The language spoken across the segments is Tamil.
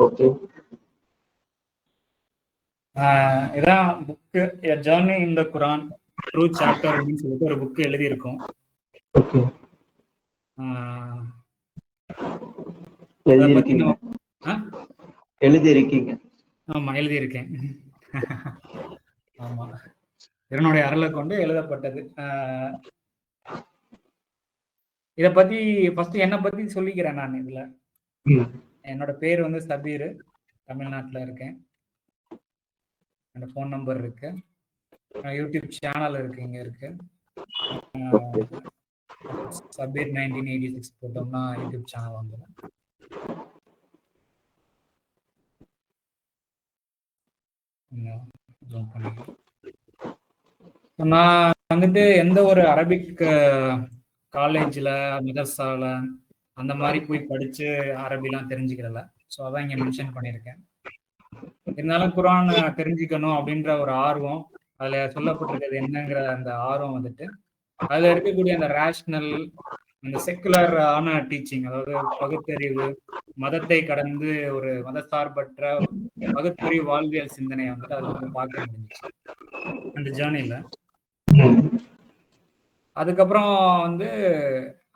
ஓகே. இதான் புக்கு ஜர்னி இன் த குரான் த்ரூ சாப்டர் அப்படின்னு சொல்லிட்டு ஒரு புக்கு எழுதியிருக்கோம். ஓகே. அதை பத்தி எழுதியிருக்கீங்க? ஆமா, எழுதியிருக்கேன். ஆமா, இறைவனுடைய அருளை கொண்டு எழுதப்பட்டது. இதை பத்தி ஃபர்ஸ்ட் என்னை பத்தி சொல்லிக்கிறேன். நான் இதுல என்னோட பேர் வந்து சபீர், தமிழ்நாட்டில் இருக்கேன். என்னோட ஃபோன் நம்பர் இருக்கு, யூடியூப் சேனல் இருக்கு, இங்க இருக்கு. சபீர் 1986 போட்டோம்னா யூடியூப் சேனல் வந்துடும். நான் வந்துட்டு எந்த ஒரு அரபிக் காலேஜ்ல மதர்சால அந்த மாதிரி போய் படிச்சு அரபிலாம் தெரிஞ்சுக்கிறல. ஸோ அதான் இங்க மென்ஷன் பண்ணியிருக்கேன். இருந்தாலும் குரான் தெரிஞ்சுக்கணும் அப்படின்ற ஒரு ஆர்வம், அதுல சொல்லப்பட்டிருக்கிறது என்னங்கிற அந்த ஆர்வம் வந்துட்டு அதுல இருக்கக்கூடிய அந்த ரேஷனல், அந்த செக்குலர் ஆன டீச்சிங், அதாவது பகுத்தறிவு, மதத்தை கடந்து ஒரு மதசார்பற்ற பகுத்தறிவு வாழ்வியல் சிந்தனையை வந்துட்டு அதுல வந்து பார்க்க முடிஞ்சிச்சு அந்த ஜேர்னில. அதுக்கப்புறம் வந்து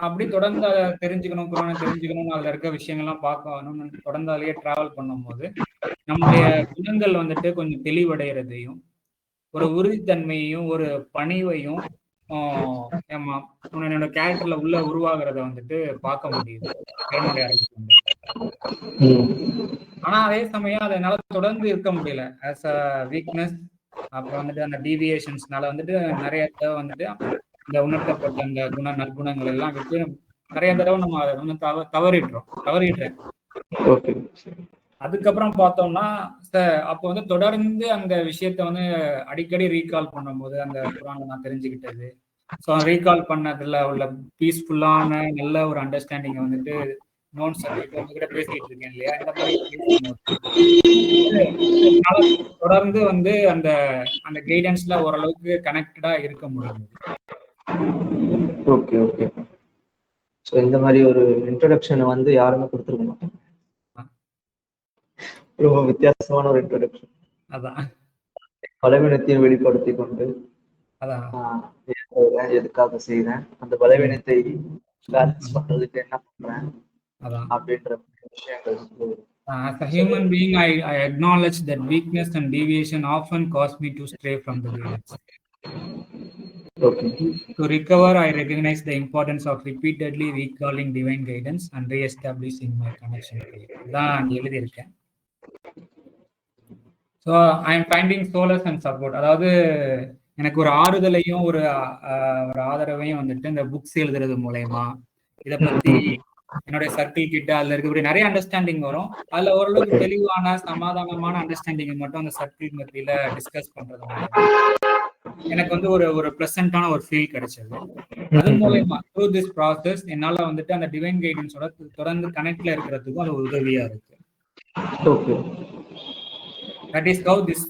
அப்படி தொடர்ந்து அதை தெரிஞ்சுக்கணும், குரானை தெரிஞ்சுக்கணும், அதுல இருக்க விஷயங்கள்லாம் பார்க்கணும்னு தொடர்ந்து அதிலேயே டிராவல் பண்ணும்போது நம்முடைய குணங்கள் வந்துட்டு கொஞ்சம் தெளிவடைகிறதையும், ஒரு உறுதித்தன்மையையும், ஒரு பணிவையும் என்னோட கேரக்டர்ல உள்ள உருவாகிறத வந்துட்டு பார்க்க முடியுது என்னுடைய அரசுக்கு வந்து. ஆனா அதே சமயம் அதை என்னால தொடர்ந்து இருக்க முடியல. ஆஸ் அ வீக்னஸ், அப்புறம் வந்துட்டு அந்த டீவியேஷன்ஸ்னால வந்துட்டு நிறைய தடவை வந்துட்டு இந்த உணர்த்தப்பட்ட அந்த நற்குணங்கள் எல்லாம் விட்டு நிறைய தடவை நம்ம அதை வந்து தவறிடுறேன். அதுக்கப்புறம் பார்த்தோம்னா அப்போ வந்து தொடர்ந்து அந்த விஷயத்த வந்து அடிக்கடி ரீகால் பண்ணும்போது அந்த குரானை நான் தெரிஞ்சுக்கிட்டது, ஸோ ரீகால் பண்ணதுல உள்ள பீஸ்ஃபுல்லான நல்ல ஒரு அண்டர்ஸ்டாண்டிங்கை வந்துட்டு நோன் சப்ஜெக்ட் உங்ககிட்ட பேசிட்டு இருக்கேன் இல்லையா, இந்த மாதிரி தொடர்ந்து வந்து அந்த அந்த கைடன்ஸ்ல ஓரளவுக்கு கனெக்டடா இருக்க முடியுது. Okay okay. ஸோ இந்த மாதிரி ஒரு இன்ட்ரோடக்ஷனை வந்து யாருமே கொடுத்துருக்க மாட்டாங்க. ரொம்ப வித்தியாசமான ஒரு இன்ட்ரோடக்ஷன். அதான் பலவீனத்தையும் வெளிப்படுத்தி கொண்டு எதுக்காக செய்யறேன், அந்த பலவீனத்தை பேலன்ஸ் பண்றதுக்கு என்ன பண்றேன் அப்படின்ற விஷயங்கள். As a human being, I acknowledge that weakness and deviation often cause me to stray from the guidance. Okay. To recover, I recognize the importance of repeatedly recalling divine guidance and re-establishing my connection to it. தான் எழுதியிருக்கேன். So I am finding solace and support. அதாவது எனக்கு ஒரு ஆறுதலையும் ஒரு ஆதரவையும் வந்துட்டு இந்த புக்ஸ் எழுதுறது மூலயமா, இதை பத்தி என்னுடைய சர்க்கிள் கிட்ட அதுல இருக்கக்கூடிய நிறைய அண்டர்ஸ்டாண்டிங் வரும். அதுல ஓரளவுக்கு தெளிவான சமாதானமான அண்டர்ஸ்டாண்டிங்கை மட்டும் அந்த சர்க்கிள் மத்தியில டிஸ்கஸ் பண்றது மூலயமா எனக்கு வந்து ஒரு பிளசண்டான ஒரு ஃபீல் கிடைச்சது. அது மூலயமா த்ரூ திஸ் ப்ராசஸ் என்னால வந்துட்டு அந்த டிவைன் கைடன்ஸோட தொடர்ந்து கனெக்ட்ல இருக்கிறதுக்கும் அது உதவியா இருக்கு. That is how this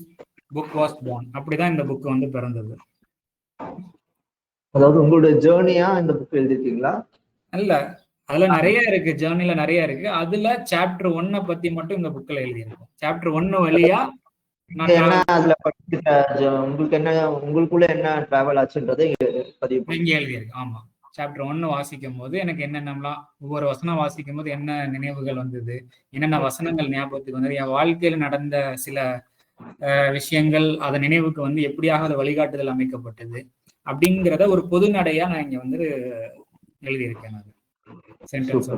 book was born. அப்படிதான் இந்த புக் வந்து பிறந்தது. அதாவது உங்களுடைய ஜேர்னியா இந்த புக் எழுதிருக்கீங்களா? இல்ல, அதுல நிறைய இருக்கு, ஜேர்னில நிறைய இருக்கு. அதுல சாப்டர் 1 பத்தி மட்டும் இந்த புக்ல எழுதியிருக்கோம். சாப்டர் 1 வழியா உங்களுக்கு என்ன, உங்களுக்குள்ள என்ன டிராவல் ஆச்சுன்றதை இங்க எழுதியிருக்கு. ஆமா, சாப்டர் 1 வாசிக்கும் போது எனக்கு என்னென்னலாம், ஒவ்வொரு வசனம் வாசிக்கும் போது என்ன நினைவுகள் வந்தது, என்னென்ன வசனங்கள் ஞாபகத்துக்கு வந்தது, என் வாழ்க்கையில நடந்த சில விஷயங்கள், அதன் நினைவுக்கு வந்து எப்படியாக அது வழிகாட்டுதல் அமைக்கப்பட்டது அப்படிங்கிறத ஒரு பொது நடையா நான் இங்க வந்து எழுதியிருக்கேன். அது சென்டென்ஸ்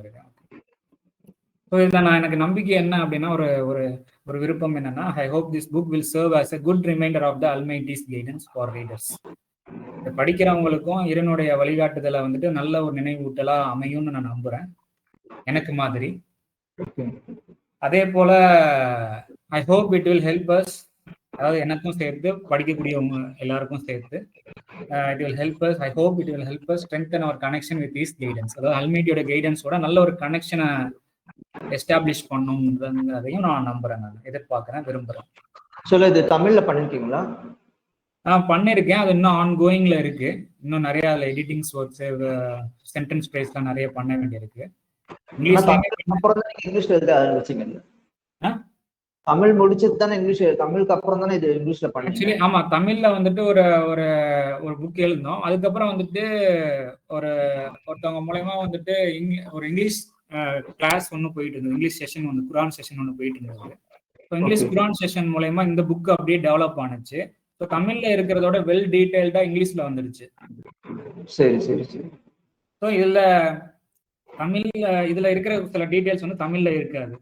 இருக்கேன். ஸோ இதில் நான் எனக்கு நம்பிக்கை என்ன அப்படின்னா, ஒரு விருப்பம் என்னன்னா, I hope this book will serve as a good reminder of the almighty's guidance for readers. படிக்கிறவங்களுக்கும் இறைவனுடைய வழிகாட்டுதலை வந்துட்டு நல்ல ஒரு நினைவூட்டலா அமையும்னு நான் நம்புறேன், எனக்கு மாதிரி. அதே போல I hope it will help us, அதாவது எனக்கும் சேர்த்து படிக்கக்கூடியவங்க எல்லாருக்கும் சேர்த்து it will help us, I hope it will help us strengthen our connection with this guidance. அதாவது அல்மைட்டியோட கைடன்ஸோட நல்ல ஒரு கனெக்ஷனை எஸ்டாப்ளிஷ் பண்ணுங்கிறதையும் நான் நம்புறேன், நான் எதிர்பார்க்கிறேன், விரும்புறேன். இது தமிழ்ல பண்ணிருக்கீங்களா? பண்ணிருக்கேன், அது இன்னும் ஆன்கோயிங்ல இருக்கு. இன்னும் நிறைய அதுல எடிட்டிங்ஸ் ஒர்க்ஸ், சென்டென்ஸ் ஸ்பேஸ்லாம் நிறைய பண்ண வேண்டியிருக்கு. இங்கிலீஷ்லயுமே அப்புறம் தான் இங்கிலீஷ்ல எழுத ஆரம்பிச்சீங்க. ஆ? தமிழ் முடிச்சது தானே இங்கிலீஷ், தமிழுக்கு அப்புறம் தானே இது இங்கிலீஷ்ல பண்ணீங்க? ஆக்சுவலி ஆமா, தமிழ்ல வந்துட்டு ஒரு ஒரு ஒரு புக் எழுதணும். அதுக்கப்புறம் வந்துட்டு ஒரு ஒருத்தவங்க மூலயமா வந்துட்டு ஒரு இங்கிலீஷ் கிளாஸ் ஒன்று போயிட்டு இருந்தது, இங்கிலீஷ் செஷன் ஒன்று, குரான் செஷன் ஒன்று போயிட்டு இருந்தது. So English okay. Quran session மூலயமா இந்த புக் அப்படியே டெவலப் ஆனுச்சு. ஸோ தமிழ்ல இருக்கிறதோட வெல் டீடைல்டா இங்கிலீஷ்ல வந்துருச்சு. சரி சரி சரி. ஸோ இதுல இருக்கிற சில டீடைல்ஸ் வந்து தமிழ்ல இருக்காது.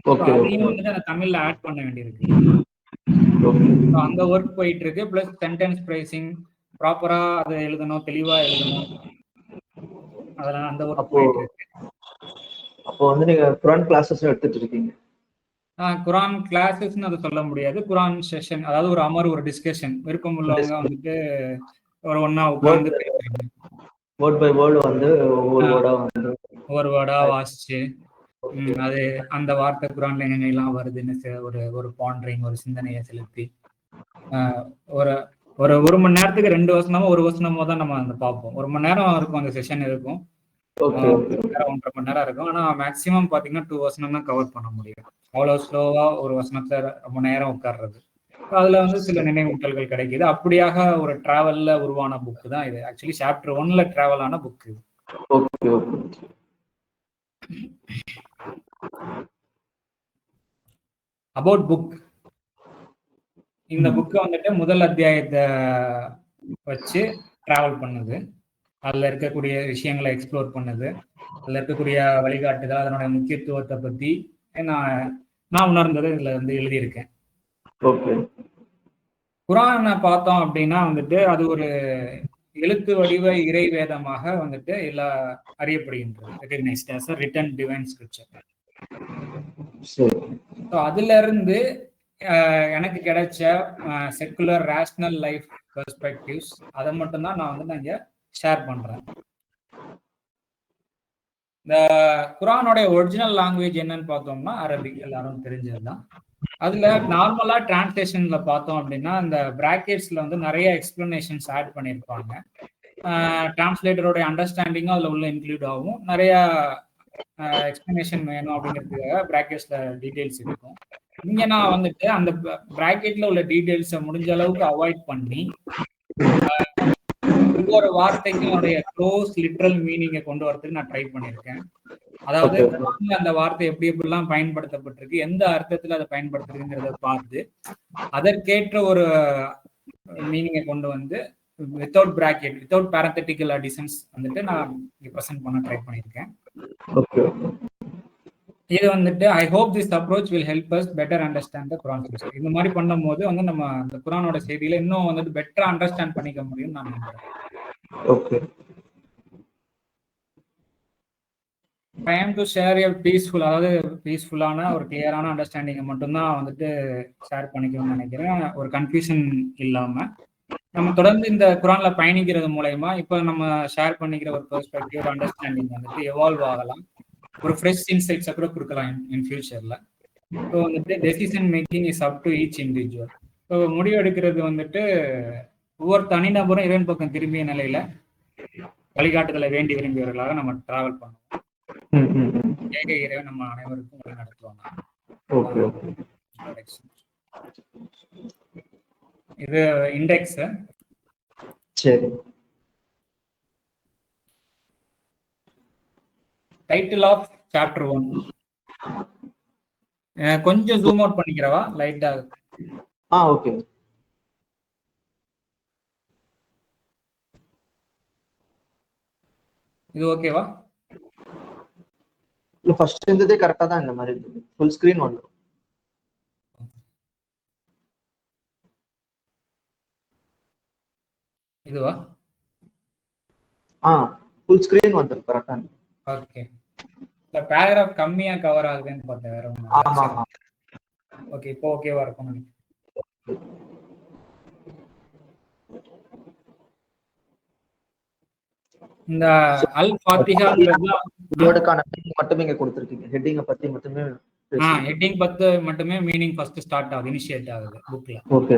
ஸோ ஓகே ஓகே அதையும் வந்துட்டு அந்த தமிழ்ல ஆட் பண்ண வேண்டியிருக்கு. ஓகே. ஸோ அந்த ஒர்க் போயிட்டு இருக்கு. பிளஸ் சென்டென்ஸ் பிரைசிங் ப்ராப்பரா அதை எழுதணும், தெளிவா எழுதணும், அதெல்லாம் அந்த ஒர்க் அப்போ போயிட்டு இருக்கு. அப்போ வந்து நீங்க குரான் கிளாஸஸ் எடுத்துட்டு இருக்கீங்க? குரான் கிளாஸஸ்ன்னு அதை சொல்ல முடியாது. குரான் செஷன், அதாவது ஒரு அமர்வு, ஒரு டிஸ்கஷன், விருப்பம் உள்ளவங்க வந்துட்டு ஒரு ஒண்ணா உட்கார்ந்து பேசுறாங்க. வேர்ட் பை வேர்டு வந்து ஒவ்வொரு வேர்டா வந்து ஒவ்வொரு வேர்டா வாசிச்சு அது அந்த வார்த்தை குரான்ல எங்கெல்லாம் வருதுன்னு ஒரு பாண்டரிங், ஒரு சிந்தனையை செலுத்தி ஒரு ஒரு ஒரு மணி நேரத்துக்கு 2 வசனமோ 1 வசனமோ தான் நம்ம அந்த பார்ப்போம். 1 மணி நேரம் இருக்கும், அந்த செஷன் இருக்கும். 1 1.5 மணி நேரம் இருக்கும். ஆனா மேக்சிமம் பாத்தீங்கன்னா 2 வசனம் தான் கவர் பண்ண முடியும். அவ்வளவு ஸ்லோவா ஒரு வசனத்தை ரொம்ப நேரம் உட்கார்றது. அதுல வந்து சில நினைவூட்டல்கள் கிடைக்குது. அப்படியாக ஒரு டிராவல்ல உருவான புக் தான் இது. ஆக்சுவலி சாப்டர் 1ல டிராவல் ஆன புக் இது. Okay okay. அபவுட் புக், இந்த புக்கை வந்துட்டு முதல் அத்தியாயத்தை வச்சு டிராவல் பண்ணுது. அதுல இருக்கக்கூடிய விஷயங்களை எக்ஸ்ப்ளோர் பண்ணுது. அதுல இருக்கக்கூடிய வழிகாட்டுதல், அதனுடைய முக்கியத்துவத்தை பத்தி நான் உணர்ந்தது இதுல வந்து எழுதியிருக்கேன். குரானை பார்த்தோம் அப்படின்னா வந்துட்டு அது ஒரு எழுத்து வடிவ இறை வேதமாக வந்துட்டு எல்லாம் அறியப்படுகின்றது. Recognised as a written divine scripture. அதுல இருந்து எனக்கு கிடைச்ச செக்குலர் ரேஷனல் லைஃப் பெர்ஸ்பெக்டிவ்ஸ் அதை மட்டும்தான் நான் வந்து இங்க ஷேர் பண்றேன். இந்த குரானோடைய ஒரிஜினல் லாங்குவேஜ் என்னன்னு பார்த்தோம்னா அரபிக், எல்லாரும் தெரிஞ்சதுதான். அதுல நார்மலா டிரான்ஸ்லேஷன்ல பார்த்தோம் அப்படின்னா இந்த பிராக்கெட்ஸ்ல வந்து நிறைய எக்ஸ்பிளனேஷன்ஸ் ஆட் பண்ணியிருப்பாங்க. டிரான்ஸ்லேட்டரோட அண்டர்ஸ்டாண்டிங்கும் அதுல உள்ள இன்க்ளூட் ஆகும். நிறைய எக்ஸ்பிளனேஷன் வேணும் அப்படிங்கிறதுக்காக பிராக்கெட்ஸ்ல டீடைல்ஸ் இருக்கும். இங்க நான் வந்துட்டு அந்த பிராக்கெட்ல உள்ள டீடைல்ஸை முடிஞ்ச அளவுக்கு அவாய்ட் பண்ணி ஒவ்வொரு வார்த்தைக்கும் அதோடைய க்ளோஸ் லிட்ரல் மீனிங்கை கொண்டு வரதுக்கு நான் ட்ரை பண்ணியிருக்கேன். அதாவது அந்த வார்த்தை எப்படி எப்படிலாம் பயன்படுத்தப்பட்டிருக்கு, எந்த அர்த்தத்துல அதை பயன்படுத்துறதுங்கிறத பார்த்து அதற்கேற்ற ஒரு மீனிங்கை கொண்டு வந்து வித்தவுட் பிராக்கெட், வித்தவுட் பேரந்தட்டிக்கல் அடிஷன்ஸ் வந்துட்டு நான் ப்ரெசென்ட் பண்ண ட்ரை பண்ணியிருக்கேன். இது வந்துட்டு ஐ hope this approach will help as better understand the Quran scripture. இந்த மாதிரி பண்ணும் போது வந்து நம்ம அந்த குரானோட செய்தியில இன்னும் வந்துட்டு பெட்டரா அண்டர்ஸ்டாண்ட் பண்ணிக்க முடியும் நான் நம்புறேன். Okay. I am to share a peaceful, அதாவது பீஸ்ஃபுல்லான ஒரு கிளியரான அண்டர்ஸ்டாண்டிங்கை மட்டும்தான் வந்துட்டு ஷேர் பண்ணிக்கணும்னு நினைக்கிறேன். ஒரு கன்ஃபியூஷன் இல்லாம நம்ம தொடர்ந்து இந்த குரான்ல பயணிக்கிறது மூலயமா இப்ப நம்ம ஷேர் பண்ணிக்கிற ஒரு பெர்ஸ்பெக்டிவ், அண்டர்ஸ்டாண்டிங் வந்துட்டு எவால்வ் ஆகலாம். ஒரு ஃப்ரெஷ் இன்சைட்ஸை கூட கொடுக்கலாம் இன் ஃபியூச்சர்ல. ஸோ வந்துட்டு decision making is up to each individual. So முடிவு எடுக்கிறது வந்துட்டு ஒவ்வொரு தனிநபரும் இறைவன் பக்கம் திரும்பிய நிலையில வழிகாட்டுதலை வேண்டி விரும்பியவர்களாக நம்ம டிராவல் பண்ணுவோம். ஏக இறைவன் நம்ம அனைவருக்கும் வழி நடத்துவாங்க. இது இண்டெக்ஸ். சரி. டைட்டில் ஆஃப் சாப்டர் 1 கொஞ்சம் ஜூம் அவுட் பண்ணிக்கிறவா லைட்டா? ஓகே. இது ஓகேவா? இல்ல ஃபர்ஸ்ட் இருந்ததே கரெக்ட்டா தான் இந்த மாதிரி இருக்கு. ஃபுல் ஸ்கிரீன் வந்துரும். இதுவா? ஃபுல் ஸ்கிரீன் வந்துரும் கரெக்ட்டா. ஓகே. இந்த பேராகிராஃப் கம்மியா கவர் ஆகுதுன்னு பார்த்தேன், வேற ஒண்ணும். ஆமா. ஓகே, இப்போ ஓகேவா இருக்கும். இந்த அல் ஃபாத்திஹான்றதுக்கான ஹெட்டிங் மட்டுமே இங்க கொடுத்திருக்கீங்க. ஹெட்டிங்க பத்தி மட்டுமே ஹெட்டிங் பத்தி மட்டுமே மீனிங் ஃபர்ஸ்ட் ஸ்டார்ட் ஆகுது, இனிஷியேட் ஆகுது புக்ல. ஓகே.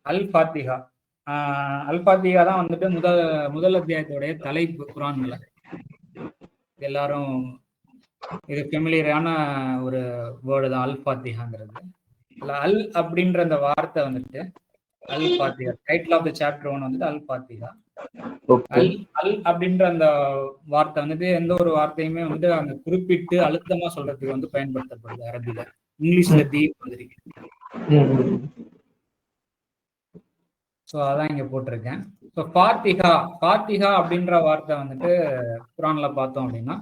அல் ஃபாத்திஹா, அல் ஃபாத்திஹா தான் வந்துட்டு முதல் அத்தியாயத்தோடைய தலைப்பு குரான்ல. எல்லாரும் இது ஃபெமிலியரான ஒரு வேர்டு தான், அல் ஃபாத்திஹாங்கிறது. அல் அப்படின்ற அந்த வார்த்தை வந்துட்டு Al Fatiha, title of the chapter 1 வந்துட்டு அல் ஃபாத்திஹா. அல் அல் அப்படின்ற அந்த வார்த்தை வந்துட்டு எந்த ஒரு வார்த்தையுமே வந்துட்டு அந்த குறிப்பிட்டு அழுத்தமா சொல்றதுக்கு வந்து பயன்படுத்தப்படுது அரபில. இங்கிலீஷ்ல தி மாதிரி. ஸோ அதான் இங்க போட்டிருக்கேன். ஸோ ஃபாத்திஹா, ஃபாத்திஹா அப்படின்ற வார்த்தை வந்துட்டு குரான்ல பார்த்தோம் அப்படின்னா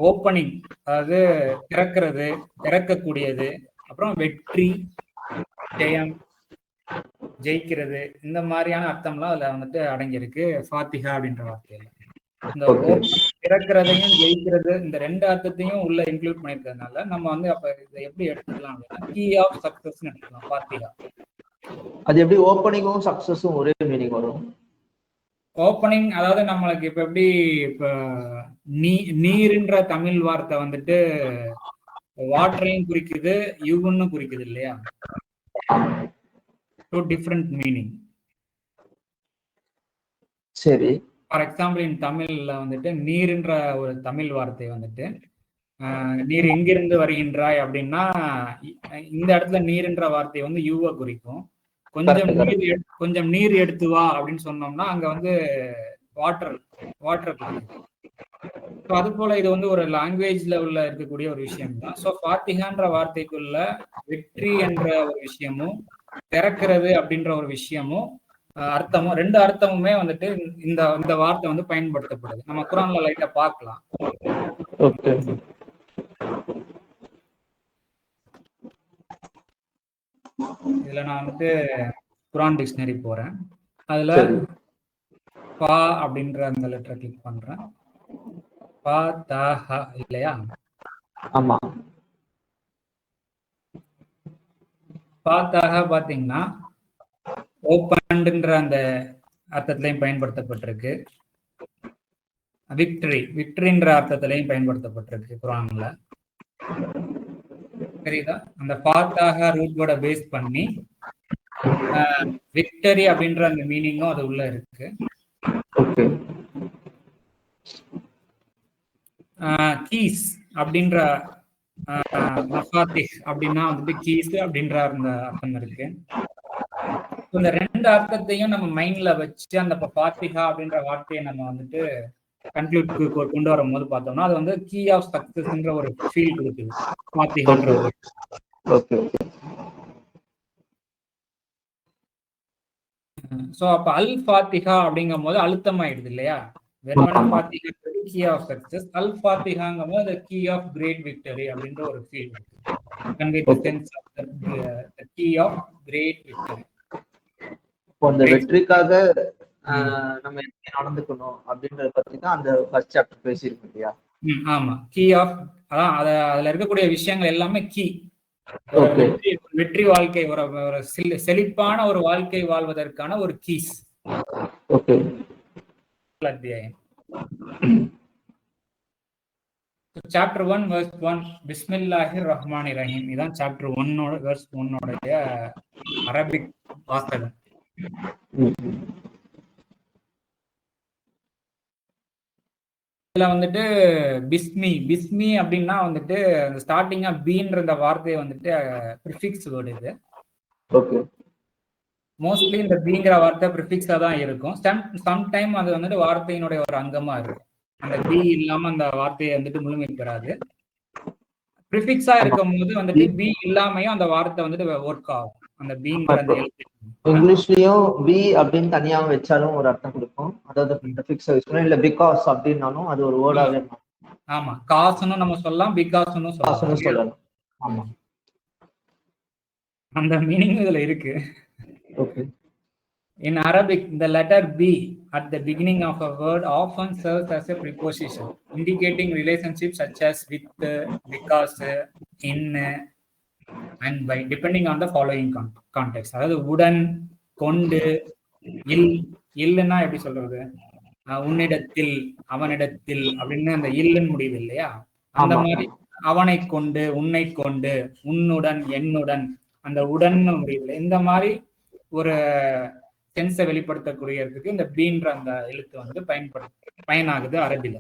ஓப்பனிங், அதாவது திறக்கிறது, திறக்கக்கூடியது, அப்புறம் வெற்றி, ஜெயம், ஜெயிக்கிறது, இந்த மாதிரியான அர்த்தம்லாம் அதுல வந்துட்டு அடங்கியிருக்கு ஃபாத்திஹா அப்படின்ற வார்த்தையில. இந்த திறக்கிறதையும் ஜெயிக்கிறது இந்த 2 அர்த்தத்தையும் உள்ள இன்க்ளூட் பண்ணிருக்கிறதுனால நம்ம வந்து அப்ப இதை எப்படி எடுத்துக்கலாம் அப்படின்னா கீ ஆஃப் சக்சஸ் எடுத்துக்கலாம் ஃபாத்திஹா. அது எப்படி ஓப்பனிங்கும் சக்சஸும் ஒரே மீனிங் வரும்? ஓப்பனிங் அதாவது நம்மளுக்கு இப்ப எப்படி இப்ப நீர்ன்ற தமிழ் வார்த்தை வந்துட்டு வாட்டரையும் குறிக்குது, யுன்னு குறிக்குது இல்லையா? Two different meaning. சரி. ஃபார் எக்ஸாம்பிள் இன் தமிழ்ல வந்துட்டு நீர்ன்ற ஒரு தமிழ் வார்த்தை வந்துட்டு நீர் எங்கிருந்து வருகின்றாய் அப்படின்னா இந்த இடத்துல நீர்ன்ற வார்த்தை வந்து யுவை குறிக்கும். கொஞ்சம் நீர் எடுத்து வா அப்படின்னு சொன்னோம்னா அங்க வந்து வாட்டர் குறிக்கும். அது போல இது வந்து ஒரு லாங்குவேஜ்ல உள்ள இருக்கக்கூடிய ஒரு விஷயம் தான். ஸோ ஃபாத்திஹான்ற வார்த்தைக்குள்ள வெற்றி என்ற ஒரு விஷயமும் திறக்கிறது அப்படின்ற ஒரு விஷயமும் அர்த்தமும் 2 அர்த்தமுமே வந்துட்டு இந்த வார்த்தை வந்து பயன்படுத்தப்படுது. நம்ம குரான்ல லைட்டா பார்க்கலாம். இதுல நான் வந்துட்டு குரான் டிக்ஷனரி போறேன். அதுல பா அப்படின்ற அந்த லெட்டரை கிளிக் பண்றேன். பா த ஹ இல்லையா? ஆமா. பாத்தாக பாத்தீங்கன்னா ஓப்பன்ன்ற அந்த அர்த்தத்திலையும் பயன்படுத்தப்பட்டிருக்கு. விக்டரின்ற அர்த்தத்திலையும் பயன்படுத்தப்பட்டிருக்கு குரான்ல. சரிதா? அந்த பாத்தாக ரூட் வேர்டை பேஸ் பண்ணி விக்டரி அப்படின்ற அந்த மீனிங்கும் அது உள்ள இருக்கு. கீஸ் அப்படின்ற மஃபாத்திஹ் அப்படின்னா வந்துட்டு கீஸ் அப்படின்ற அந்த அர்த்தம் இருக்கு. இந்த 2 அர்த்தத்தையும் நம்ம மைண்ட்ல வச்சு அந்த ஃபாத்திஹா அப்படின்ற வார்த்தையை நம்ம வந்துட்டு கன்க்ளூட்க்கு கொண்டு வரும்போது பார்த்தோம்னா அது வந்து கீ ஆஃப் சக்சஸ்ன்ற ஒரு ஃபீல் கொடுக்குது ஃபாத்திஹான்ற. ஸோ அப்ப அல் ஃபாத்திஹா அப்படிங்கும் போது அழுத்தமாயிடுது இல்லையா? வெறுமன ஃபாத்திஹா கீ ஆஃப் சக்சஸ், அல் ஃபாத்திஹாங்கும் போது the key of great victory அப்படின்ற ஒரு ஃபீல் இருக்கு. convey the sense of the key of great victory. அந்த வெற்றிக்காக நம்ம எப்படி நடந்துக்கணும் அப்படின்றத பத்தி தான் அந்த ஃபர்ஸ்ட் சாப்டர் பேசியிருக்கோம் இல்லையா? ஆமா. கீ ஆஃப் அதான் அதுல இருக்கக்கூடிய விஷயங்கள் எல்லாமே கீ. வெற்றி வாழ்க்கை, ஒரு செழிப்பான ஒரு வாழ்க்கை வாழ்வதற்கான ஒரு கீஸ். அத்தியாயம் சாப்டர் 1 வெர்ஸ் 1 பிஸ்மில்லாஹிர் ரஹ்மானிர் ரஹீம். இதான் சாப்டர் 1 வெர்ஸ் 1 அரபிக் வாசகம். இதுல வந்துட்டு பிஸ்மி அப்படின்னா வந்துட்டு ஸ்டார்டிங்கா பீன்ற இந்த வார்த்தையை வந்துட்டு ப்ரிஃபிக்ஸ் வேர்டு. இது மோஸ்ட்லி இந்த பீங்கிற வார்த்தை ப்ரிஃபிக்ஸா தான் இருக்கும். சம்டைம் அது வந்துட்டு வார்த்தையினுடைய ஒரு அங்கமா இருக்கும். அந்த பி இல்லாம அந்த வார்த்தையை வந்துட்டு முழுமை பெறாது. ப்ரிஃபிக்ஸா இருக்கும் போது வந்துட்டு பி இல்லாமையும் அந்த வார்த்தை வந்துட்டு ஒர்க் ஆகும். அந்த பீங்கிற அந்த எழுத்து இங்கிலீஷ்லயும் பி அப்படின்னு தனியா வச்சாலும் ஒரு அர்த்தம் கொடுக்கும். அதாவது ப்ரிஃபிக்ஸ் யூஸ் பண்ணலாம். இல்ல பிகாஸ் அப்படின்னாலும் அது ஒரு வேர்டாவே இருக்கும். ஆமா, காசுன்னு நம்ம சொல்லலாம், பிகாஸ்ன்னு சொல்லலாம். ஆமா, அந்த மீனிங் இதுல இருக்கு. In Arabic, the letter B at the beginning of a word often serves as a preposition, indicating relationships such as with, because, in, and by, depending on the following context. அதாவது உடன், கொண்டு, இல்லைன்னா எப்படி சொல்றது, உன்னிடத்தில், அவனிடத்தில் அப்படின்னு அந்த இல்லுன்னு முடியுது இல்லையா? அந்த மாதிரி அவனை கொண்டு, உன்னை கொண்டு, உன்னுடன், என்னுடன், அந்த உடன் முடியுது. இந்த மாதிரி ஒரு சென்ஸை வெளிப்படுத்தக்கூடியதுக்கு இந்த பீன்ற அந்த எழுத்து வந்து பயனாகுது அரபில.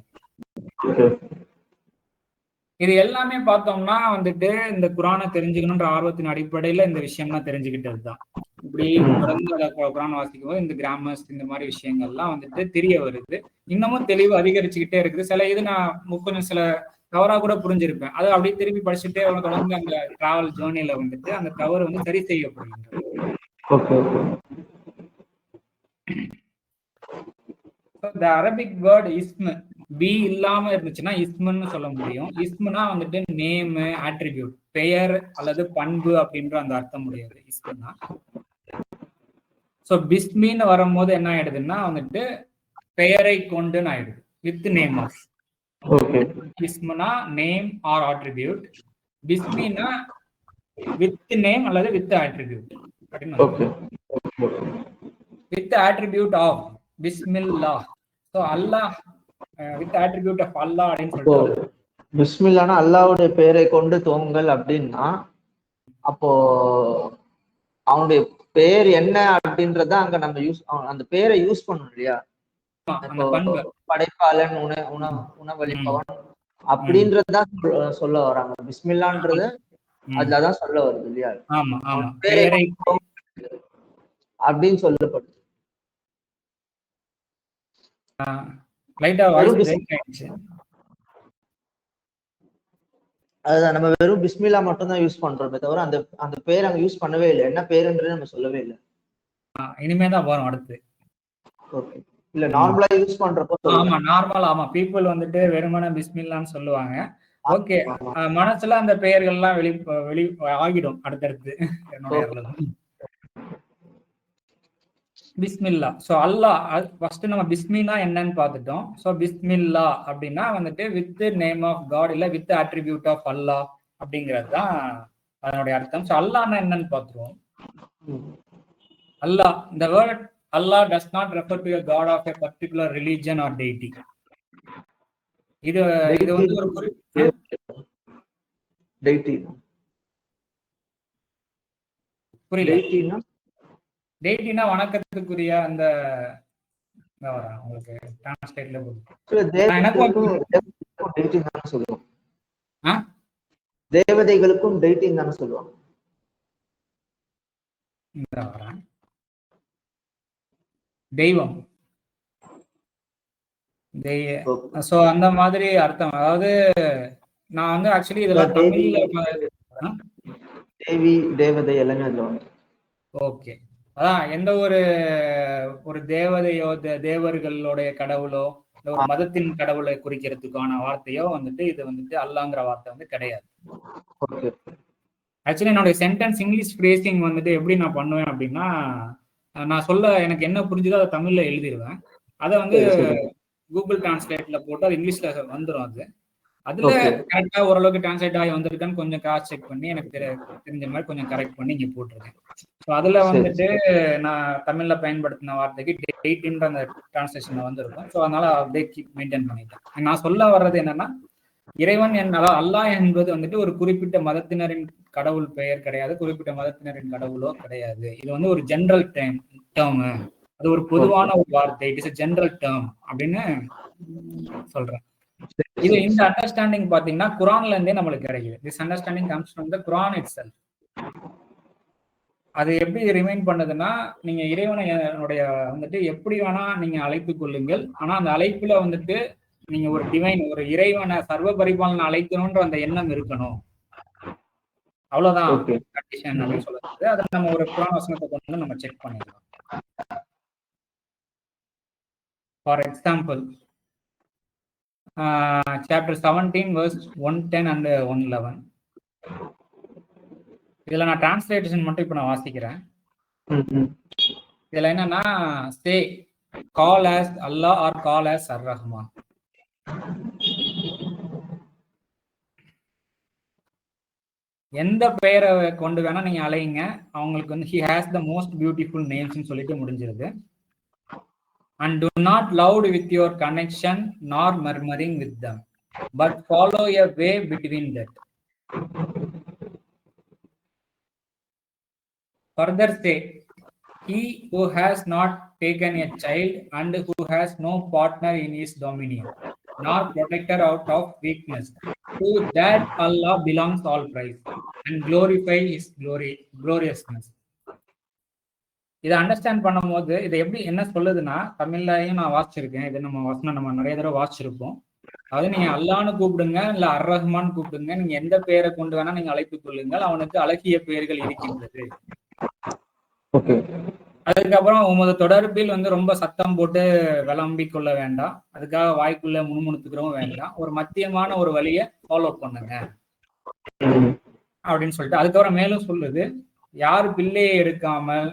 இது எல்லாமே பார்த்தோம்னா வந்துட்டு இந்த குரானை தெரிஞ்சுக்கணுன்ற ஆர்வத்தின் அடிப்படையில இந்த விஷயம்லாம் தெரிஞ்சுக்கிட்டதுதான். இப்படி தொடர்ந்து குரான் வாசிக்கும் போது இந்த கிராமர்ஸ் இந்த மாதிரி விஷயங்கள்லாம் வந்துட்டு தெரிய வருது. இன்னமும் தெளிவு அதிகரிச்சுக்கிட்டே இருக்குது. சில இது நான் கொஞ்சம் சில தவறா கூட புரிஞ்சிருப்பேன். அதை அப்படியே திருப்பி படிச்சுட்டே தொடர்ந்து அந்த டிராவல் ஜேர்னில வந்துட்டு அந்த தவறு வந்து சரி செய்யப்படுகின்றது. The Arabic word ism பி இல்லாம இருந்துச்சுன்னா இஸ்ம்னு சொல்ல முடியும். இஸ்ம்னா வந்துட்டு நேம், ஆட்ரிபியூட், பெயர் அல்லது பண்பு அப்படின்ற அந்த அர்த்தம் முடியாது இஸ்ம்னா. ஸோ பிஸ்மின்னு வரும்போது என்ன ஆயிடுதுன்னா வந்துட்டு பெயரை கொண்டுன்னு ஆயிடுது, வித் நேம் ஆஃப். இஸ்ம்னா நேம் ஆர் ஆட்ரிபியூட், பிஸ்மினா வித் நேம் அல்லது வித் ஆட்ரிபியூட் அப்படின்னு வித் ஆட்ரிபியூட் ஆஃப் பிஸ்மில்லா. So Allah with attribute of Allah அப்படின்னு சொல்லிட்டு பிஸ்மில்லானா அல்லாஹ்வுடைய பெயரை கொண்டு துவங்குங்கள் அப்படின்னா, அப்போ அவனுடைய பெயர் என்ன அப்படின்றத அங்க நம்ம அந்த பெயரை யூஸ் பண்ணணும் இல்லையா? படைப்பாளன், உணவளிப்பவன் அப்படின்றதுதான் சொல்ல வராங்க. பிஸ்மில்லான்றது அதுலதான் சொல்ல வருது இல்லையா? அப்படின்னு சொல்லப்படுது. அதுதான் நம்ம வெறும் பிஸ்மில்லா மட்டும் தான் யூஸ் பண்றோமே தவிர அந்த பேர் அங்க யூஸ் பண்ணவே இல்லை. என்ன பேருன்றது நம்ம சொல்லவே இல்லை. இனிமேதான் வரும் அடுத்து. ஓகே. இல்ல நார்மலா யூஸ் பண்றப்போ ஆமா நார்மல். ஆமா பீப்புள் வந்துட்டு வெறுமனே பிஸ்மில்லான்னு சொல்லுவாங்க. ஓகே, மனசுல அந்த பெயர்கள்லாம் வெளி ஆகிடும் அடுத்தடுத்து. பிஸ்மில்லா. ஸோ அல்லாஹ் ஃபர்ஸ்ட் நம்ம பிஸ்மினா என்னன்னு பார்த்துட்டோம். ஸோ பிஸ்மில்லா அப்படின்னா வந்துட்டு வித் நேம் ஆஃப் காட் இல்ல வித் அட்ரிபியூட் ஆஃப் அல்லாஹ் அப்படிங்கிறது தான் அதனுடைய அர்த்தம். ஸோ அல்லாஹ்னா என்னன்னு பார்த்துருவோம். அல்லாஹ், இந்த word Allah does not refer to a god of a particular religion or deity. இது வந்து ஒரு deity. புரியல. டெய்டினா வணக்கத்துக்குரிய அந்த உங்களுக்கு டிரான்ஸ்லேட்ல தேவதைகளுக்கும் டெய்டின்னு தானே சொல்லுவாங்க. தெய்வம், சோ அந்த மாதிரி அர்த்தம். அதாவது நான் வந்து ஆக்சுவலி இதெல்லாம் தமிழ்ல தேவி தேவதை எல்லாமே அதுல வந்து. ஓகே, அதான் எந்த ஒரு தேவதையோ தேவர்களுடைய கடவுளோ இல்ல ஒரு மதத்தின் கடவுளை குறிக்கிறதுக்கான வார்த்தையோ வந்துட்டு இது வந்துட்டு அல்லாங்கிற வார்த்தை வந்து கிடையாது. ஆக்சுவலி என்னுடைய சென்டென்ஸ் இங்கிலீஷ் ஃப்ரேசிங் வந்துட்டு எப்படி நான் பண்ணுவேன் அப்படின்னா, நான் சொல்ல எனக்கு என்ன புரிஞ்சுதோ அதை தமிழ்ல எழுதிடுவேன். அதை வந்து கூகுள் டிரான்ஸ்லேட்ல போட்டு அது இங்கிலீஷ்ல வந்துடும். அதுல கரெக்டா ஓரளவுக்கு டிரான்ஸ்லேட் ஆகி வந்திருக்கான்னு கொஞ்சம் கிராஸ் செக் பண்ணி எனக்கு தெரிஞ்ச மாதிரி கொஞ்சம் கரெக்ட் பண்ணி இங்க போட்டிருக்கேன். ஸோ அதுல வந்துட்டு நான் தமிழ்ல பயன்படுத்தின வார்த்தைக்கு டெய்ட்ன்ற அந்த டிரான்ஸ்லேஷன்ல வந்திருக்கும். ஸோ அதனால அப்படியே கீப் மெயின்டைன் பண்ணிட்டேன். நான் சொல்ல வர்றது என்னன்னா, இறைவன் அல்லாஹ் என்பது வந்துட்டு ஒரு குறிப்பிட்ட மதத்தினரின் கடவுள் பெயர் கிடையாது, குறிப்பிட்ட மதத்தினரின் கடவுளோ கிடையாது. இது வந்து ஒரு ஜெனரல் டேர்ம், அது ஒரு பொதுவான ஒரு வார்த்தை, it is a general term அப்படின்னு சொல்றேன். இது இந்த அண்டர்ஸ்டாண்டிங் பாத்தீங்கன்னா குரான்ல இருந்தே நம்மளுக்கு கிடைக்குது. This understanding comes from the Quran itself. அது எப்படி ரிமைண்ட் பண்ணுதுன்னா, நீங்க இறைவனுடைய வந்துட்டு எப்படி வேணா நீங்க அழைத்துக் கொள்ளுங்கள், ஆனா அந்த அழைப்புல வந்துட்டு நீங்க ஒரு டிவைன், ஒரு இறைவனை சர்வ பரிபாலனை அழைக்கணும்ன்ற அந்த எண்ணம் இருக்கணும். அவ்வளவுதான் கண்டிஷன் அப்படின்னு சொல்லுறது. அதை நம்ம ஒரு குரான் வசனத்தை கொண்டு நம்ம செக் பண்ணிடலாம். For example chapter 17 verse 110 and 111. இதுல நான் டிரான்ஸ்லேஷன் மட்டும் இப்ப நான் வாசிக்கிறேன். இதுல என்னன்னா, say call as Allah or call as Ar-Rahman. எந்த பெயரை கொண்டு வேணா நீங்க அழைங்க, அவங்களுக்கு வந்து he has the most beautiful names ன்னு சொல்லிட்டு முடிஞ்சிருது. And do not loud with your connection nor murmuring with them, but follow a way between that. Further say, he who has not taken a child and who has no partner in his dominion. nor protector out of weakness. To that Allah belongs all praise and glorify his gloriousness. இதை அண்டர்ஸ்டாண்ட் பண்ணும்போது இதை எப்படி என்ன சொல்லுதுன்னா, தமிழ்லையும் நான் வாசிச்சிருக்கேன், இது நம்ம நிறைய தடவை வாசிச்சிருப்போம். அதாவது நீங்க அல்லான்னு கூப்பிடுங்க, இல்ல அர் ரஹ்மான் கூப்பிடுங்க, நீங்க எந்த பெயரை கொண்டு வேணா நீங்க அழைத்துக் கொள்ளுங்கள், அவனுக்கு அழகிய பெயர்கள் இருக்கின்றது. அதுக்கப்புறம் உமது தொடர்பில் ரொம்ப சத்தம் போட்டு விளம்பி கொள்ள வேண்டாம், அதுக்காக வாய்க்குள்ள முணுமுணுத்துக்கிறவும் வேண்டாம், ஒரு மத்தியமான ஒரு வழியை ஃபாலோ பண்ணுங்க அப்படின்னு சொல்லிட்டு அதுக்கப்புறம் மேலும் சொல்லுது, யாரு பிள்ளையை எடுக்காமல்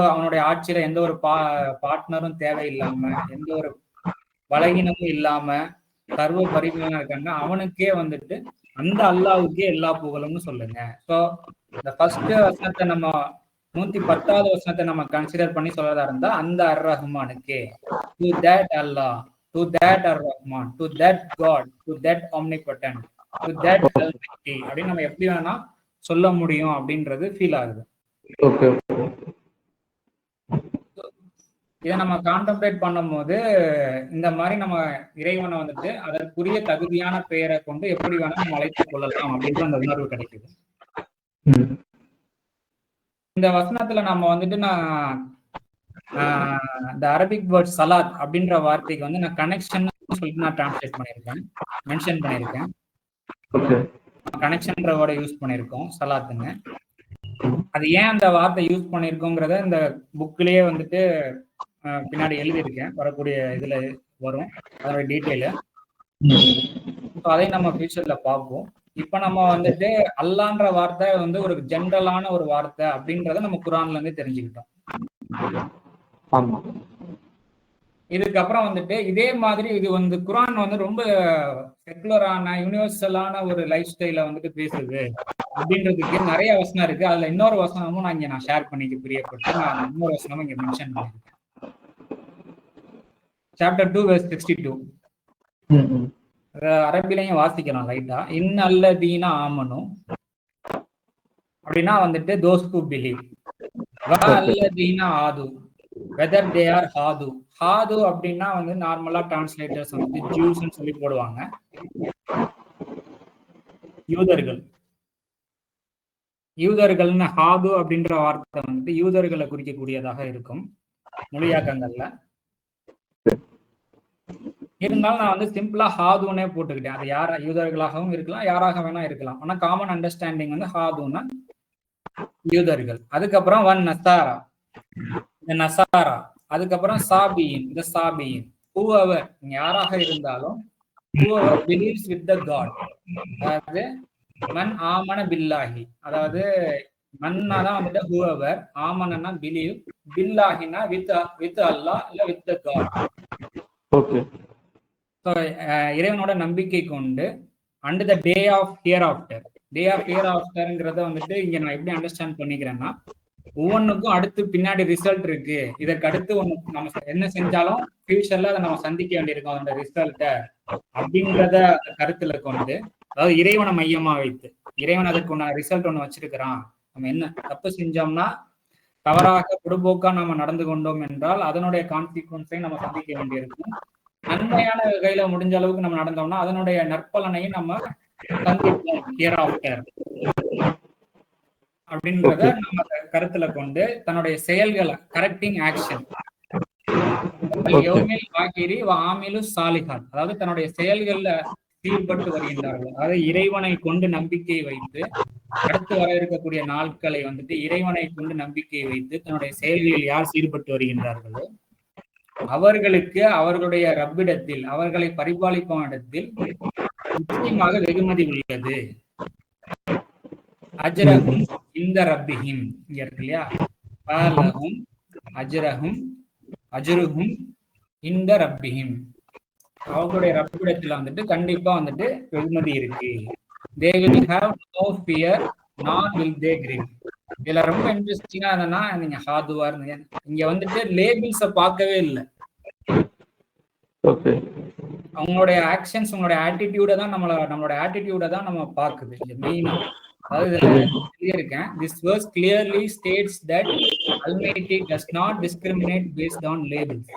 அவனுடைய ஆட்சியில எந்த ஒரு பார்ட்னரும் தேவையில்லாம, எந்த ஒரு பலகீனமும் இல்லாம சர்வ பரிபூரணா இருக்காங்க, அவனுக்கே அந்த அல்லாவுக்கே எல்லா புகழும்னு சொல்லுங்க. ஸோ இந்த ஃபர்ஸ்ட் வசனத்தை நம்ம 110வது வசனத்தை நம்ம கன்சிடர் பண்ணி சொல்றதா இருந்தா, அந்த அர் ரஹ்மானுக்கே, to that Allah, to that Ar Rahman, to that God, to that omnipotent, to that almighty அப்படின்னு நம்ம எப்படி வேணா சொல்ல முடியும் அப்படின்றது ஃபீல் ஆகுது. இதை நம்ம கான்டெம்ப்ளேட் பண்ணும் போது இந்த மாதிரி நம்ம இறைவனை அதற்குரிய தகுதியான பெயரை கொண்டு எப்படி வேணா நம்ம அழைத்துக் கொள்ளலாம் அப்படின்ற அந்த உணர்வு கிடைக்குது. இந்த வசனத்துல நம்ம நான் இந்த அரபிக் வேர்ட் சலாத் அப்படின்ற வார்த்தைக்கு நான் கனெக்ஷன் சொல்லிட்டு நான் டிரான்ஸ்லேட் பண்ணியிருக்கேன், மென்ஷன் பண்ணியிருக்கேன். கனெக்ஷன்ற வேர்டை யூஸ் பண்ணியிருக்கோம் சலாத்துங்க. அது ஏன் அந்த வார்த்தை யூஸ் பண்ணியிருக்கோங்கிறத இந்த புக்லயே பின்னாடி எழுதியிருக்கேன், வரக்கூடிய இதுல வரும் அதோட டீட்டெயிலு. அதை நம்ம ஃபியூச்சர்ல பார்ப்போம். இப்ப நம்ம அல்லான்ற வார்த்தை ஒரு ஜென்ரலான ஒரு வார்த்தை அப்படின்றத நம்ம குரான்ல இருந்து தெரிஞ்சுக்கிட்டோம். இதுக்கப்புறம் இதே மாதிரி இது குரான் ரொம்ப செக்குலரான யூனிவர்சலான ஒரு லைஃப் ஸ்டைல பேசுது அப்படின்றதுக்கு நிறைய வசனம் இருக்கு. அதுல இன்னொரு வசனமும் நான் ஷேர் பண்ணிக்க பிரியப்பட்டு நான் இன்னொரு வசனமும் இங்க மென்ஷன் பண்ணிருக்கேன். Chapter 2 verse 62. அரபிலையும் வாசிக்கலாம் லைட்டா. இன்னல்லதீன ஆமனு அப்படின்னா those who believe, வல்லதீன ஆது, whether they are ஹாது. ஹாது அப்படின்னா நார்மலா டிரான்ஸ்லேட்டர்ஸ் ஜூஸ்ன்னு சொல்லி போடுவாங்க, யூதர்கள்னு. ஹாது அப்படின்ற வார்த்தை யூதர்களை குறிக்கக்கூடியதாக இருக்கும் மொழியாக்கங்கள்ல. இருந்தாலும் நான் சிம்பிளா ஹாதுனே போட்டுக்கிட்டேன். அது யாரா யூதர்களாகவும் இருக்கலாம், யாராக வேணா இருக்கலாம். ஆனா காமன் அண்டர்ஸ்டாண்டிங் ஹாதுன்னா யூதர்கள். அதுக்கப்புறம் நசாரா, இந்த நசாரா. அதுக்கப்புறம் சாபியின், இந்த சாபியின். whoever, யாராக இருந்தாலும் whoever believes with the God, அதாவது மன் ஆமன பில்லாஹி, அதாவது மன்னாதான் whoever, ஆமனா பிலீவ், பில்லாஹினா வித் அல்லாஹ் இல்ல வித் த காட். இறைவனோட நம்பிக்கை கொண்டு and the day of hereafter. Day of ஹியர் ஆஃப்டர்ங்கிறத இங்க நான் எப்படி அண்டர்ஸ்டாண்ட் பண்ணிக்கிறேன்னா, ஒவ்வொன்றுக்கும் அடுத்து பின்னாடி ரிசல்ட் இருக்கு, இதற்கு அடுத்து நம்ம என்ன செஞ்சாலும் ஃபியூச்சர்ல அதை நம்ம சந்திக்க வேண்டியிருக்கோம் அந்த ரிசல்ட்ட அப்படின்றத கருத்துல கொண்டு, அதாவது இறைவனை மையமா வைத்து, இறைவன் அதுக்கு ரிசல்ட் ஒண்ணு வச்சிருக்கிறான், நம்ம என்ன தப்பு செஞ்சோம்னா, தவறாக பொடுபோக்கா நம்ம நடந்து கொண்டோம் என்றால் அதனுடைய கான்சிக்வன்ஸை நம்ம சந்திக்க வேண்டியிருக்கும். நன்மையான வகையில முடிஞ்ச அளவுக்கு நம்ம நடந்தோம்னா அதனுடைய நற்பலனையும் நம்ம சந்திப்போம் ஹியர் ஆஃப்டர் அப்படின்றத நம்ம கருத்துல கொண்டு தன்னுடைய செயல்களை கரெக்டிங் ஆக்ஷன், அதாவது தன்னுடைய செயல்கள்ல சீர்பட்டு வருகின்றார்கள். அதாவது இறைவனை கொண்டு நம்பிக்கை வைத்து அடுத்து வர இருக்கக்கூடிய நாட்களை இறைவனை கொண்டு நம்பிக்கை வைத்து தன்னுடைய செயல்களில் யார் சீர்பட்டு வருகின்றார்களோ அவர்களுக்கு அவர்களுடைய ரப்பிடத்தில், அவர்களை பரிபாலிக்கும் இடத்தில் நிச்சயமாக வெகுமதி உள்ளது. அஜ்ரஹும் இந்த ரப்பிஹிம், இங்க இருக்கு இல்லையா, அஜ்ரஹும் அஜ்ருஹும் இந்த ரப்பிஹிம், அவர்களுடைய ரப்பிடத்துல கண்டிப்பா வெகுமதி இருக்கு. they will have no fear nor will they grieve. இதுல ரொம்ப இன்ட்ரெஸ்டிங்கா என்னன்னா, நீங்க ஹாதுவா இருந்தீங்க இங்க லேபிள்ஸ பார்க்கவே இல்லை. அவங்களுடைய ஆக்ஷன்ஸ், உங்களுடைய ஆட்டிடியூட தான் நம்மளோட ஆட்டிடியூட தான் நம்ம பாக்குது மெயினா. அதாவது இதுல இருக்கேன், this verse clearly states that Almighty does not discriminate based on labels.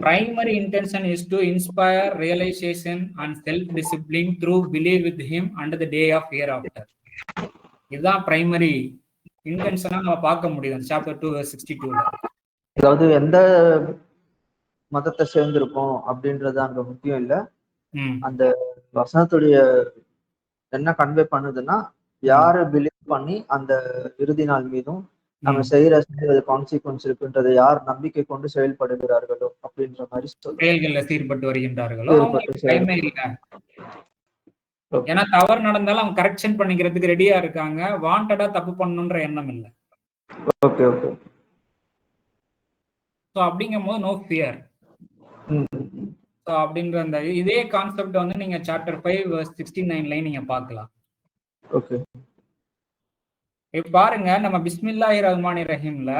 primary intention is to inspire realization and self-discipline through belief with him under the day of hereafter. இதுதான் பிரைமரி இன்டென்ஷனா நம்ம பார்க்க முடியும் சாப்டர் 2:62ல. அதாவது எந்த மதத்தை சேர்ந்திருக்கோம் அப்படின்றது அங்க முக்கியம் இல்ல. அந்த வசனத்துடைய என்ன கன்வே பண்ணுதுன்னா, யாரு பிலீவ் பண்ணி அந்த இறுதி நாள் மீதும் நம்ம செய்யற கான்சிக்வன்ஸ் இருக்குன்றதை யார் நம்பிக்கை கொண்டு செயல்படுகிறார்களோ அப்படின்ற மாதிரி செயல்கள்ல சீர்பட்டு வருகின்றார்களோ. ஏன்னா தவறு நடந்தாலும் அவங்க கரெக்ஷன் பண்ணிக்கிறதுக்கு ரெடியா இருக்காங்க. வாண்டடா தப்பு பண்ணணும்ன்ற எண்ணம் இல்லை. Okay okay. சோ அப்படிங்கும்போது நோ ஃபியர். சோ அப்படின்ற அந்த இதே கான்செப்ட் வந்து நீங்க சாப்டர் 5:69 நீங்க பார்க்கலாம். ஓகே. இப்ப பாருங்க, நம்ம பிஸ்மில்லாஹிர் ரஹ்மானிர் ரஹீம்ல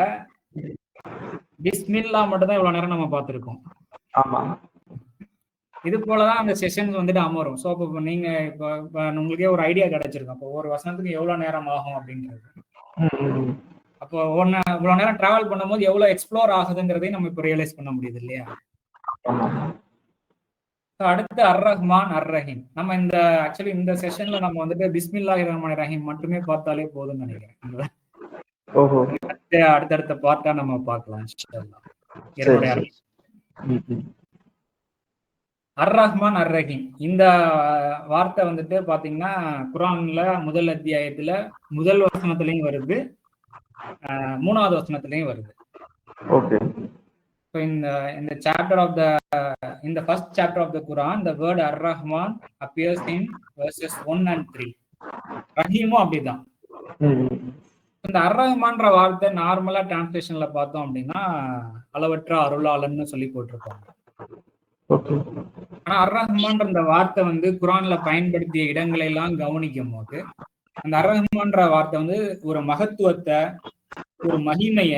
பிஸ்மில்லா மட்டும் தான் இவ்வளவு நேரம் நம்ம பார்த்திருக்கோம். ஆமா. இது போலதான் அந்த செஷன்ஸ் வந்துட்டு அமரும். ஸோ இப்போ நீங்க இப்போ உங்களுக்கே ஒரு ஐடியா கிடைச்சிருக்கும் அப்போ ஒரு வசனத்துக்கு எவ்வளவு நேரம் ஆகும் அப்படின்றது. அப்போ இவ்வளவு நேரம் டிராவல் பண்ணும்போது எவ்வளவு எக்ஸ்ப்ளோர் ஆகுதுங்கிறதையும் நம்ம இப்போ ரியலைஸ் பண்ண முடியுது இல்லையா? அடுத்து அர்-ரஹ்மான் அர்-ரஹீம். நம்ம இந்த ஆக்சுவலி இந்த செஷன்ல நம்ம வந்துட்டு பிஸ்மில்லாஹிர் ரஹ்மானிர் ரஹீம் மட்டுமே பார்த்தாலே போதும்னு நினைக்கிறேன். அடுத்தடுத்த பார்ட்டா நம்ம பார்க்கலாம். அர்-ரஹ்மான் அர்-ரஹீம் இந்த வார்த்தை வந்துட்டு பாத்தீங்கன்னா குர்ஆன்ல முதல் அத்தியாயத்துல முதல் வசனத்திலையும் வருது, 3வது வசனத்திலையும் வருது. Okay. So in the chapter of in the first chapter of the Quran, the word Ar-Rahman appears in verses 1 and 3. ரஹீமும் அப்படிதான். இந்த அர்-ரஹ்மான்ற வார்த்தை நார்மலா டிரான்ஸ்லேஷன்ல பார்த்தோம் அப்படின்னா அளவற்ற அருளாளன்னு சொல்லி போட்டிருப்பாங்க. ஆனா அர்-ரஹ்மான்ற இந்த வார்த்தை வந்து குர்ஆன்ல பயன்படுத்திய இடங்களை எல்லாம் கவனிக்கும் போது அந்த அர்-ரஹ்மான்ற வார்த்தை வந்து ஒரு மகத்துவத்தை, ஒரு மகிமைய,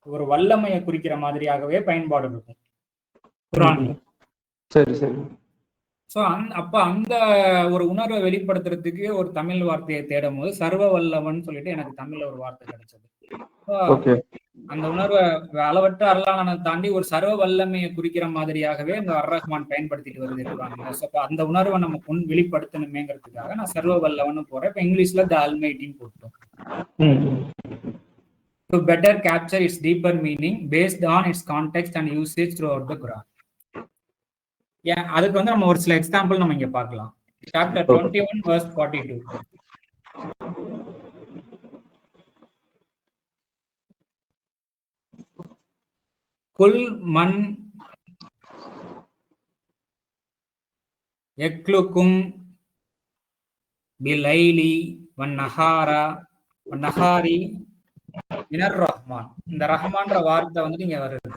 ஒரு வல்லமையை குறிக்கிற மாதிரியாகவே பயன்பாடு இருக்கும் குர்ஆன்ல. சரி சரி. சோ அப்ப அந்த ஒரு உணர்வை வெளிப்படுத்துறதுக்கு ஒரு தமிழ் வார்த்தையை தேடும் போது சர்வ வல்லவன் சொல்லிட்டு எனக்கு தமிழ்ல ஒரு வார்த்தை கிடைச்சது. அந்த உணர்வை அளவற்ற அருளாளனை தாண்டி ஒரு சர்வ வல்லமையை குறிக்கிற மாதிரியாகவே இந்த அர்-ரஹ்மான் பயன்படுத்திட்டு வருது குர்ஆன்ல. சோ அந்த உணர்வை நம்ம வெளிப்படுத்தணுமேங்கிறதுக்காக நான் சர்வ வல்லவன் போறேன். இப்ப இங்கிலீஷ்ல தி ஆல்மைட்டின்னு போட்டோம். To better capture its deeper meaning based on its context and usage throughout the Quran. அதுக்கு வந்து நம்ம ஒரு சில எக்ஸாம்பிள் நம்ம இங்க பார்க்கலாம். Chapter 21 verse 42. குல் மன் யக்லுக்கும் பிலைலி வன்னஹாரா வன்னஹாரி மினர் ரஹ்மான். இந்த ரஹ்மான்ற வார்த்தை வந்து இங்க வருது.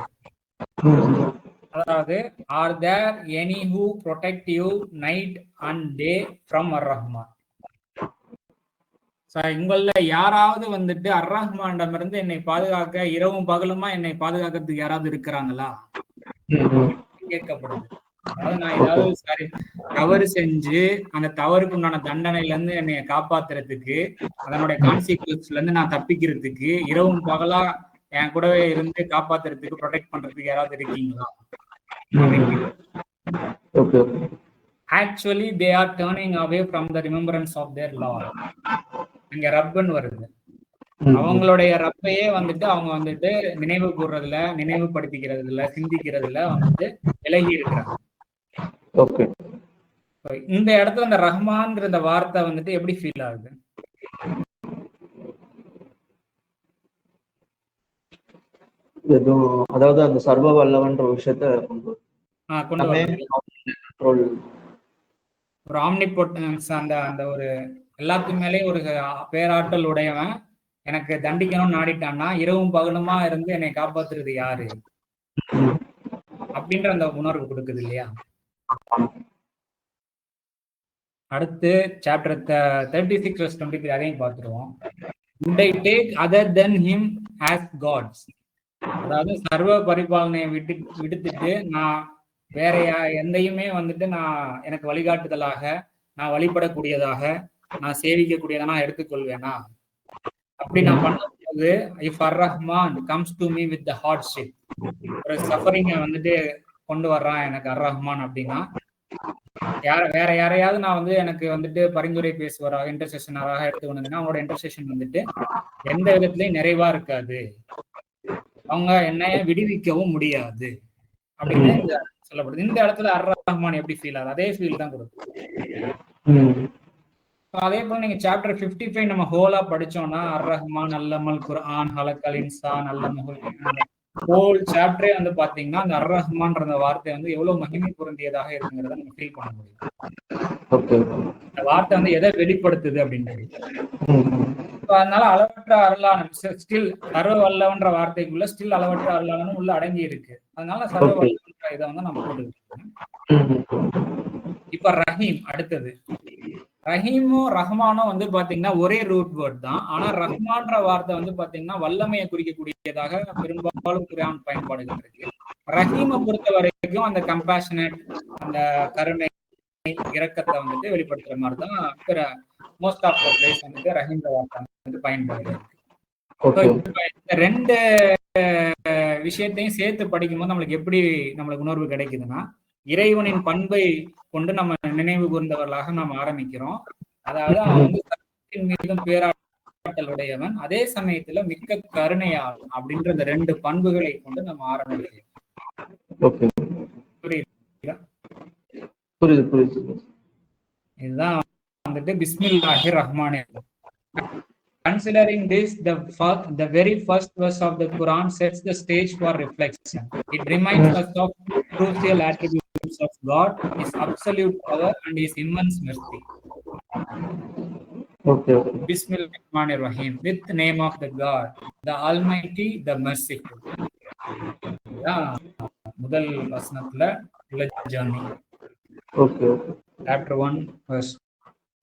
அதாவது are there any who protect you night and day from Ar Rahman. உங்கள யாராவது வந்துட்டு அர்-ரஹ்மானிடம் இருந்து என்னை பாதுகாக்க இரவும் பகலுமா என்னை பாதுகாக்கிறதுக்கு யாராவது இருக்கிறாங்களா கேட்கப்படுது. அதாவது நான் ஏதாவது தவறு செஞ்சு அந்த தவறுக்கு உண்டான தண்டனையில இருந்து என்னை காப்பாத்துறதுக்கு, அதனுடைய கான்சிக்வன்ஸ்ல இருந்து நான் தப்பிக்கிறதுக்கு இரவும் பகலா என் கூடவே இருந்து காப்பாத்துறதுக்கு, ப்ரொடெக்ட் பண்றதுக்கு யாராவது இருக்கீங்களா? Actually they are turning away from the remembrance of their lord. இங்க ரப்புன்னு வருது. அவங்களுடைய ரப்பையே வந்துட்டு அவங்க வந்துட்டு நினைவு கூறுறதுல, நினைவுபடுத்திக்கிறதுல, சிந்திக்கிறதுல வந்துட்டு விலகி இருக்கிறாங்க. இந்த இடத்துல இந்த ரஹ்மான்ங்கிற இந்த வார்த்தை வந்துட்டு எப்படி ஃபீல் ஆகுது? அதாவது அந்த சர்வ வல்லவன்ற விஷயத்தை கொண்டு ஒரு ஆம்னிபொட்டன்ஸ், அந்த ஒரு எல்லாத்துக்கு மேலேயும் ஒரு பேராற்றல் உடையவன் எனக்கு தண்டிக்கணும்னு நாடிட்டான்னா இரவும் பகலுமா இருந்து என்னை காப்பாத்துறது யாரு அப்படின்ற அந்த உணர்வு கொடுக்குது இல்லையா? அடுத்து சாப்டர் 36:23 அதையும் பார்த்துருவோம். Would I take other than him as gods? அதாவது சர்வ பரிபாலனையை விடுத்துட்டு நான் வேற எந்தையுமே வந்துட்டு நான் எனக்கு வழிகாட்டுதலாக, நான் வழிபடக்கூடியதாக, நான் சேவிக்கக்கூடியதா நான் எடுத்துக்கொள்வேனா? அப்படி நான் பண்ணும்போது if Ar-Rahman comes to me with the hardship, ஒரு சஃபரிங்கை வந்துட்டு கொண்டு வர்றான் எனக்கு ரஹ்மான் அப்படின்னா, வேற யாரையாவது நான் வந்து எனக்கு வந்துட்டு பரிந்துரை பேசுவராக இன்டர்செஷனராக எடுத்துக்கணுங்கன்னா அவங்களோட இன்டர்செஷன் வந்துட்டு எந்த விதத்திலயும் நிறைவா இருக்காது, அவங்க என்னைய விடுவிக்கவும் முடியாது அப்படின்னு இந்த சொல்லப்படுது. இந்த இடத்துல ரஹ்மான் எப்படி ஃபீல் ஆகுது, அதே ஃபீல் தான் கொடுக்கும். அதே போல நீங்க சாப்டர் 55 நம்ம ஹோலா படிச்சோம்னா ரஹ்மான் அல்லமல் குர்ஆன் ஹலக்கல் இன்சான் அல்லமஹுல் ஹோல் சாப்டரே வந்து பாத்தீங்கன்னா அந்த ரஹ்மான்ற அந்த வார்த்தை வந்து எவ்வளவு மகிமை பொருந்தியதாக இருக்குங்கிறத நம்ம ஃபீல் பண்ண முடியும். இந்த வார்த்தை வந்து எதை வெளிப்படுத்துது அப்படின்றது. அதனால அளவற்ற அருளாளன் ஸ்டில் சர்வ வல்லவன்ற வார்த்தைக்குள்ள ஸ்டில் அளவற்ற அருளாளனும் உள்ள அடங்கி இருக்கு. அதனால சர்வ வல்லவன்ற இதை வந்து நம்ம போட்டுக்கிட்டோம். இப்ப ரஹீம் அடுத்தது. ரஹீமும் ரஹ்மானும் வந்து பாத்தீங்கன்னா ஒரே ரூட் வேர்ட் தான். ஆனா ரஹ்மான்ற வார்த்தை வந்து பாத்தீங்கன்னா வல்லமையை குறிக்கக்கூடியதாக பெரும்பாலும் குர்ஆன் பயன்பாடுகள் இருக்கு. ரஹீமை பொறுத்த வரைக்கும் அந்த கம்பேஷனட், அந்த கருணை, இரக்கத்தை வந்துட்டு வெளிப்படுத்துற மாதிரி தான் மோஸ்ட் ஆஃப் த பிளேஸ் வந்துட்டு ரஹீம்ன்ற வார்த்தை வந்து பயன்பாடு இருக்கு. இந்த ரெண்டு விஷயத்தையும் சேர்த்து படிக்கும்போது நம்மளுக்கு உணர்வு கிடைக்குதுன்னா, இறைவனின் பண்பை கொண்டு நம்ம நினைவு கூர்ந்தவர்களாக நாம் ஆரம்பிக்கிறோம். அதாவது அவன் வந்து சத்தியத்தின் மீதும் பேராற்றல் உடையவன், அதே சமயத்துல மிக்க கருணையாளன் அப்படின்ற இந்த ரெண்டு பண்புகளை கொண்டு நம்ம ஆரம்பிக்கிறோம். இதுதான் வந்துட்டு பிஸ்மில்லாஹிர் ரஹ்மானிர் Rahim. Considering this, the very first verse of the Quran sets the stage for reflection. It reminds us of crucial attributes of God, His absolute power and His immense mercy. Bismillahirrahmanirrahim. With the name of the God, the Almighty, the Merciful. முதல் வசனத்துல உள்ள ஜர்னி. Chapter 1 verse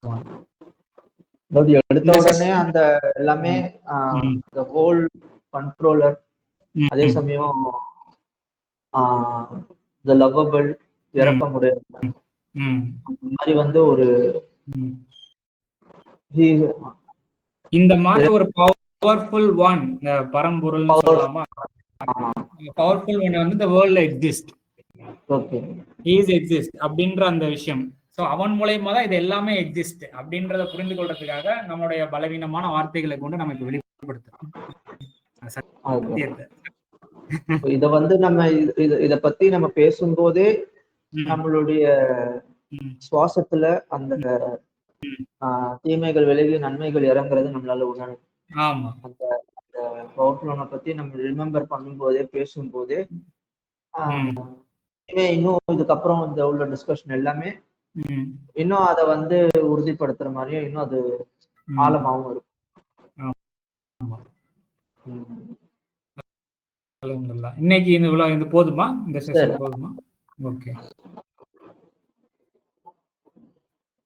1. எடுத்த உடனே அந்த எல்லாமே ஹோல் கண்ட்ரோலர், அதே சமயம் லவ்வபிள், இரக்கமுடைய மாதிரி வந்து ஒரு இந்த மாதிரி ஒரு பவர்ஃபுல் ஒன், இந்த பரம்பொருள் சொல்லலாமா, பவர்ஃபுல் ஒன் வந்து இந்த வேர்ல்ட்ல எக்ஸிஸ்ட். He is exist அப்படின்ற அந்த விஷயம். சோ அவன் மூலமா தான் இது எல்லாமே எக்ஸிஸ்ட் அப்படின்றத புரிந்து கொள்றதுக்காக நம்மளுடைய பலவீனமான வார்த்தைகளை கொண்டு நமக்கு வெளிப்படுத்துறோம். இத வந்து நம்ம இத பத்தி நம்ம பேசும்போதே நம்மளுடைய சுவாசத்துல அந்த தீமைகள் விலகி நன்மைகள் இறங்குறது நம்மளால உணரும். அந்த பவர்ஃபுல் பத்தி நம்ம ரிமெம்பர் பண்ணும் போதே பேசும் போதே இன்னும் இதுக்கப்புறம் இந்த உள்ள டிஸ்கஷன் எல்லாமே இன்னும் அதை வந்து உறுதிப்படுத்துற மாதிரியும் இன்னும் அது ஆழமாவும் இருக்கும். இன்னைக்கு இந்த போதுமா, இந்த செஷன் போதுமா? ஓகே.